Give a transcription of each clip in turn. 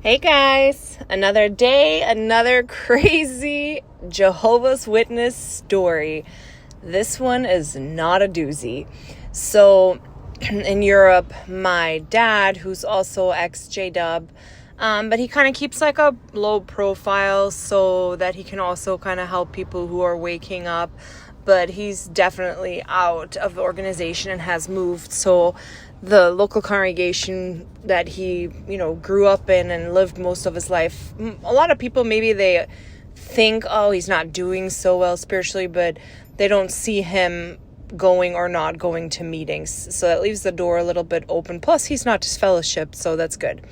Hey guys, another day, another crazy Jehovah's Witness story. This one is not a doozy. So in Europe, my dad, who's also Exjw, but he kind of keeps like a low profile so that he can also kind of help people who are waking up. But he's definitely out of the organization and has moved. So the local congregation that he, grew up in and lived most of his life, a lot of people, maybe they think, oh, he's not doing so well spiritually, but they don't see him going or not going to meetings. So that leaves the door a little bit open. Plus, he's not disfellowshipped, so that's good.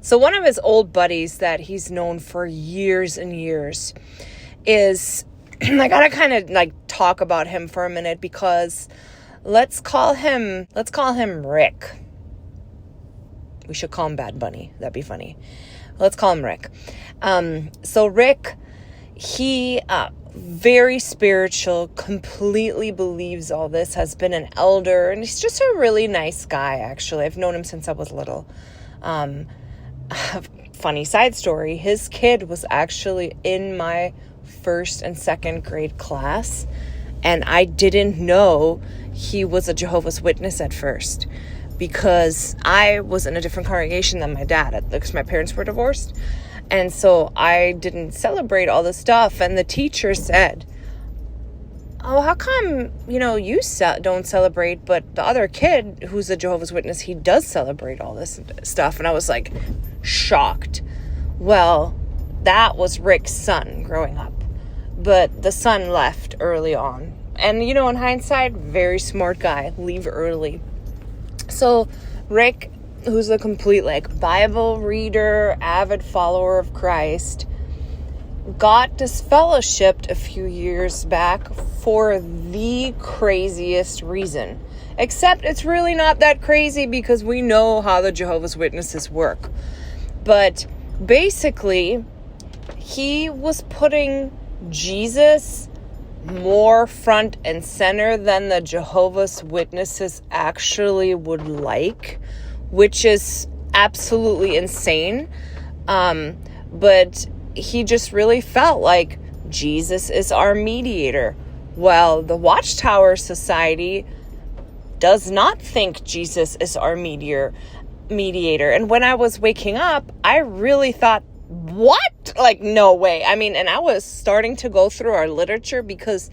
So one of his old buddies that he's known for years and years is... I gotta kind of talk about him for a minute because let's call him Rick. We should call him Bad Bunny. That'd be funny. Let's call him Rick. So Rick, he very spiritual, completely believes all this, has been an elder, and he's just a really nice guy, actually. I've known him since I was little. Funny side story, his kid was actually in my first and second grade class, and I didn't know he was a Jehovah's Witness at first because I was in a different congregation than my dad because my parents were divorced, and so I didn't celebrate all this stuff. And the teacher said, oh, how come you don't celebrate, but the other kid who's a Jehovah's Witness, he does celebrate all this stuff? And I was like shocked. Well, that was Rick's son growing up. But the son left early on. And, in hindsight, very smart guy. Leave early. So Rick, who's a complete, Bible reader, avid follower of Christ, got disfellowshipped a few years back for the craziest reason. Except it's really not that crazy because we know how the Jehovah's Witnesses work. But basically, he was putting Jesus more front and center than the Jehovah's Witnesses actually would like, which is absolutely insane. But he just really felt like Jesus is our mediator. Well, the Watchtower Society does not think Jesus is our mediator. And when I was waking up, I really thought, what? No way. And I was starting to go through our literature, because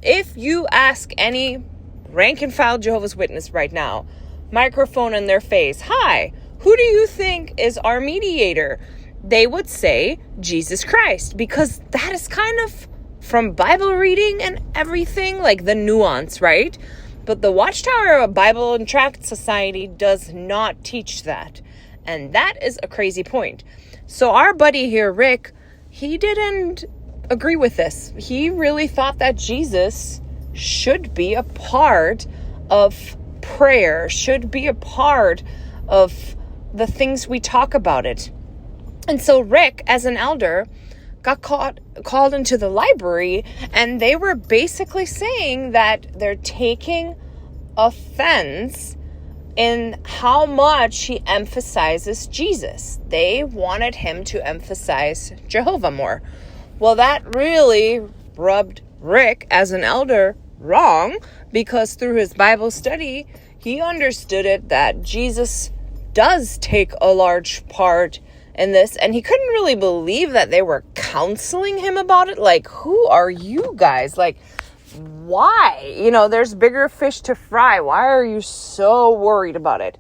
if you ask any rank and file Jehovah's Witness right now, microphone in their face, hi, who do you think is our mediator? They would say Jesus Christ, because that is kind of from Bible reading and everything, the nuance, right? But the Watchtower Bible and Tract Society does not teach that. And that is a crazy point. So our buddy here, Rick, he didn't agree with this. He really thought that Jesus should be a part of prayer, should be a part of the things we talk about it. And so Rick, as an elder, got called into the library, and they were basically saying that they're taking offense in how much he emphasizes Jesus. They wanted him to emphasize Jehovah more. Well, that really rubbed Rick as an elder wrong, because through his Bible study, he understood it that Jesus does take a large part in this, and he couldn't really believe that they were counseling him about it. Who are you guys? Why? There's bigger fish to fry. Why are you so worried about it?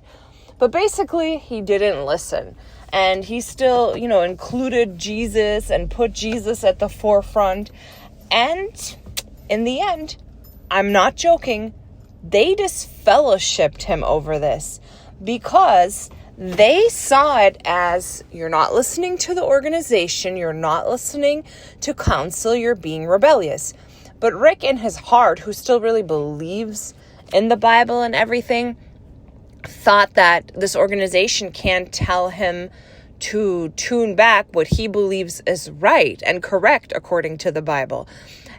But basically, he didn't listen. And he still, included Jesus and put Jesus at the forefront. And in the end, I'm not joking, they disfellowshipped him over this, because they saw it as, you're not listening to the organization, you're not listening to counsel, you're being rebellious. But Rick, in his heart, who still really believes in the Bible and everything, thought that this organization can't tell him to tune back what he believes is right and correct according to the Bible.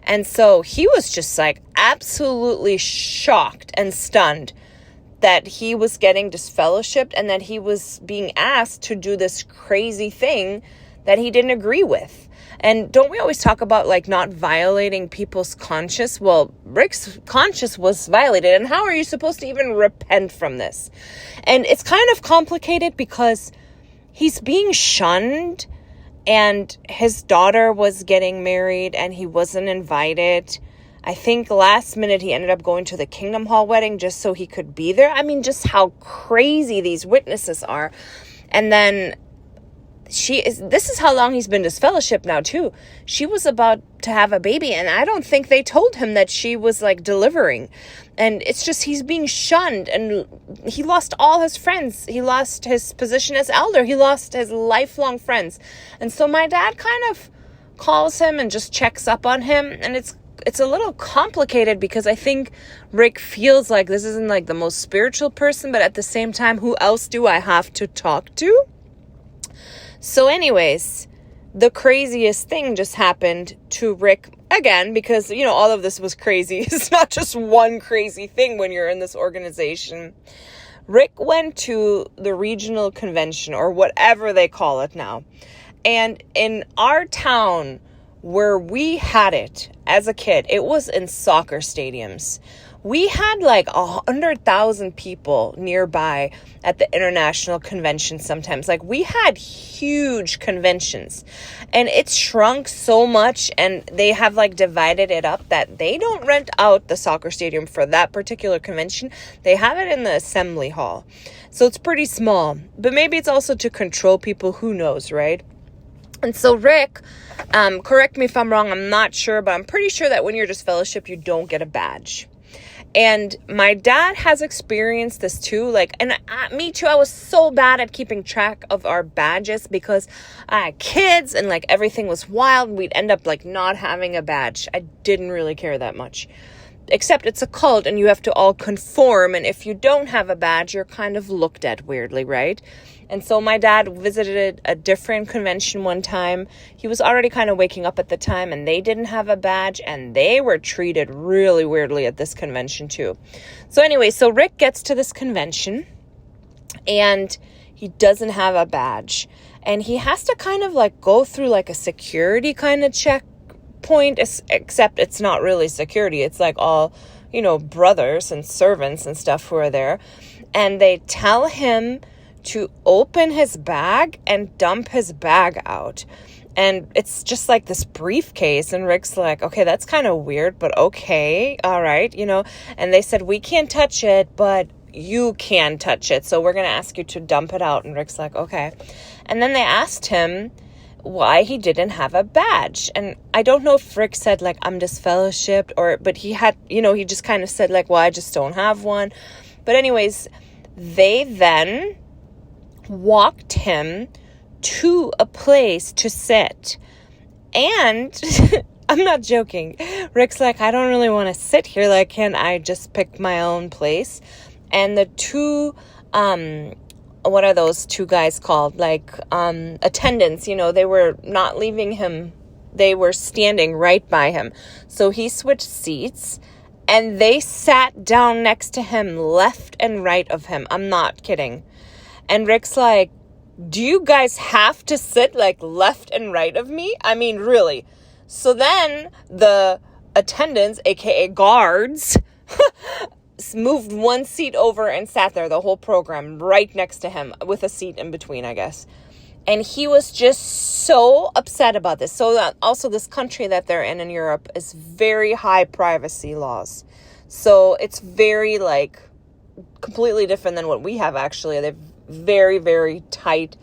And so he was just absolutely shocked and stunned that he was getting disfellowshipped and that he was being asked to do this crazy thing that he didn't agree with. And don't we always talk about like not violating people's conscience? Well, Rick's conscience was violated. And how are you supposed to even repent from this? And it's kind of complicated because he's being shunned and his daughter was getting married and he wasn't invited. I think last minute he ended up going to the Kingdom Hall wedding just so he could be there. I mean, just how crazy these witnesses are. And then this is how long he's been disfellowshipped now too. She was about to have a baby and I don't think they told him that she was like delivering. And it's just, he's being shunned and he lost all his friends. He lost his position as elder. He lost his lifelong friends. And so my dad kind of calls him and just checks up on him. And it's a little complicated because I think Rick feels like this isn't like the most spiritual person, but at the same time, who else do I have to talk to? So anyways, the craziest thing just happened to Rick again, because, you know, all of this was crazy. It's not just one crazy thing when you're in this organization. Rick went to the regional convention or whatever they call it now. And in our town where we had it as a kid, it was in soccer stadiums. We had like 100,000 people nearby at the international convention sometimes. Like we had huge conventions and it's shrunk so much and they have like divided it up that they don't rent out the soccer stadium for that particular convention. They have it in the assembly hall. So it's pretty small, but maybe it's also to control people. Who knows, right? And so Rick, correct me if I'm wrong, I'm not sure, but I'm pretty sure that when you're disfellowshipped, you don't get a badge. And my dad has experienced this too. Me too. I was so bad at keeping track of our badges because I had kids and like everything was wild. We'd end up like not having a badge. I didn't really care that much. Except it's a cult and you have to all conform. And if you don't have a badge, you're kind of looked at weirdly, right? And so my dad visited a different convention one time. He was already kind of waking up at the time and they didn't have a badge and they were treated really weirdly at this convention too. So anyway, so Rick gets to this convention and he doesn't have a badge. And he has to kind of like go through like a security kind of checkpoint, except it's not really security. It's like all, you know, brothers and servants and stuff who are there. And they tell him to open his bag and dump his bag out. And it's just like this briefcase. And Rick's like, okay, that's kind of weird, but okay, all right, you know. And they said, we can't touch it, but you can touch it. So we're going to ask you to dump it out. And Rick's like, okay. And then they asked him why he didn't have a badge. And I don't know if Rick said like, I'm disfellowshipped, but he had, you know, he just kind of said like, well, I just don't have one. But anyways, they then walked him to a place to sit. And I'm not joking. Rick's like, I don't really want to sit here. Like, can I just pick my own place? And the two, what are those two guys called? Like, attendants, you know, they were not leaving him. They were standing right by him. So he switched seats and they sat down next to him, left and right of him. I'm not kidding. And Rick's like, do you guys have to sit like left and right of me? I mean, really? So then the attendants, aka guards, moved one seat over and sat there the whole program right next to him with a seat in between, I guess. And he was just so upset about this. So that also this country that they're in Europe is very high privacy laws. So it's very like completely different than what we have actually. They've very, very tight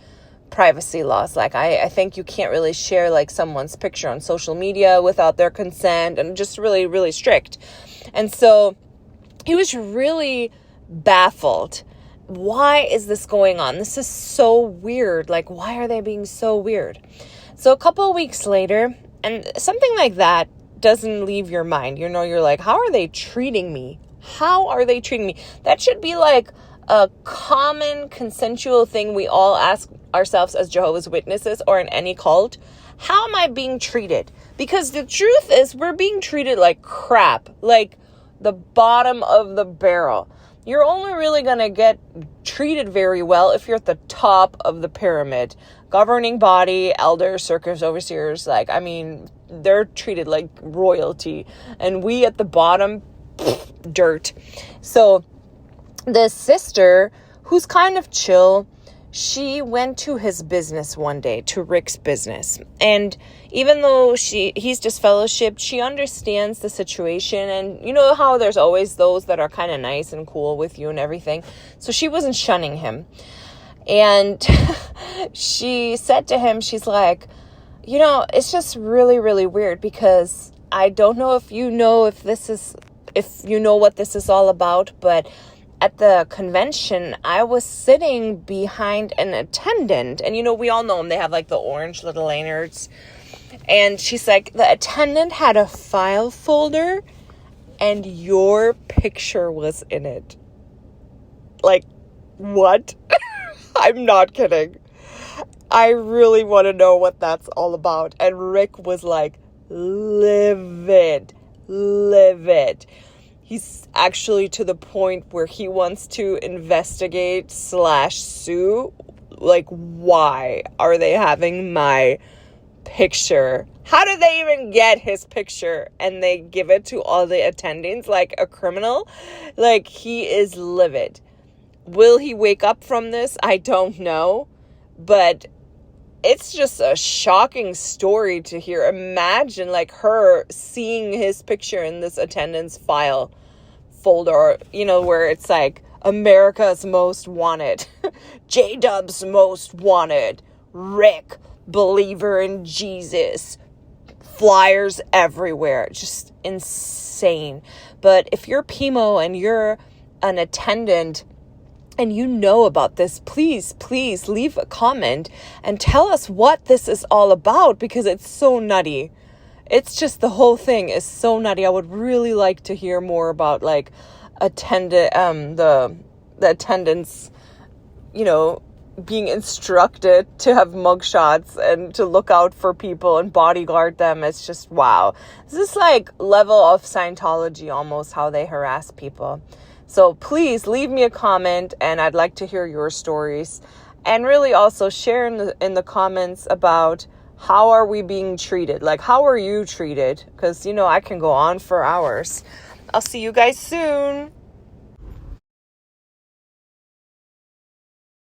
privacy laws. Like I think you can't really share like someone's picture on social media without their consent, and just really, really strict. And so he was really baffled. Why is this going on? This is so weird. Like, why are they being so weird? So a couple of weeks later, and something like that doesn't leave your mind. You know, you're like, how are they treating me? How are they treating me? That should be like a common consensual thing we all ask ourselves as Jehovah's Witnesses or in any cult. How am I being treated? Because the truth is we're being treated like crap, like the bottom of the barrel. you're only really going to get treated very well if you're at the top of the pyramid. Governing body, elders, circus overseers, like, I mean, they're treated like royalty. And we at the bottom, dirt. So this sister, who's kind of chill, she went to his business one day, to Rick's business. And even though he's disfellowshipped, she understands the situation. And you know how there's always those that are kind of nice and cool with you and everything. So she wasn't shunning him. And she said to him, she's like, you know, it's just really, really weird because I don't know if you know what this is all about, but at the convention, I was sitting behind an attendant. And, you know, we all know them. They have, like, the orange little lanyards. And she's like, the attendant had a file folder, and your picture was in it. Like, what? I'm not kidding. I really want to know what that's all about. And Rick was like, livid. He's actually to the point where he wants to investigate / sue. Like, why are they having my picture? How did they even get his picture? And they give it to all the attendings like a criminal? Like, he is livid. Will he wake up from this? I don't know. But it's just a shocking story to hear. Imagine like her seeing his picture in this attendance file folder, you know, where it's like America's Most Wanted, J-Dub's Most Wanted, Rick, believer in Jesus, flyers everywhere, just insane. But if you're Pimo and you're an attendant and you know about this, please leave a comment and tell us what this is all about, because it's so nutty. It's just, the whole thing is so nutty. I would really like to hear more about like the attendants, you know, being instructed to have mugshots and to look out for people and bodyguard them. It's just, wow. This is like level of Scientology almost, how they harass people. So please leave me a comment, and I'd like to hear your stories. And really also share in the comments about how are we being treated? Like, how are you treated? Because, you know, I can go on for hours. I'll see you guys soon.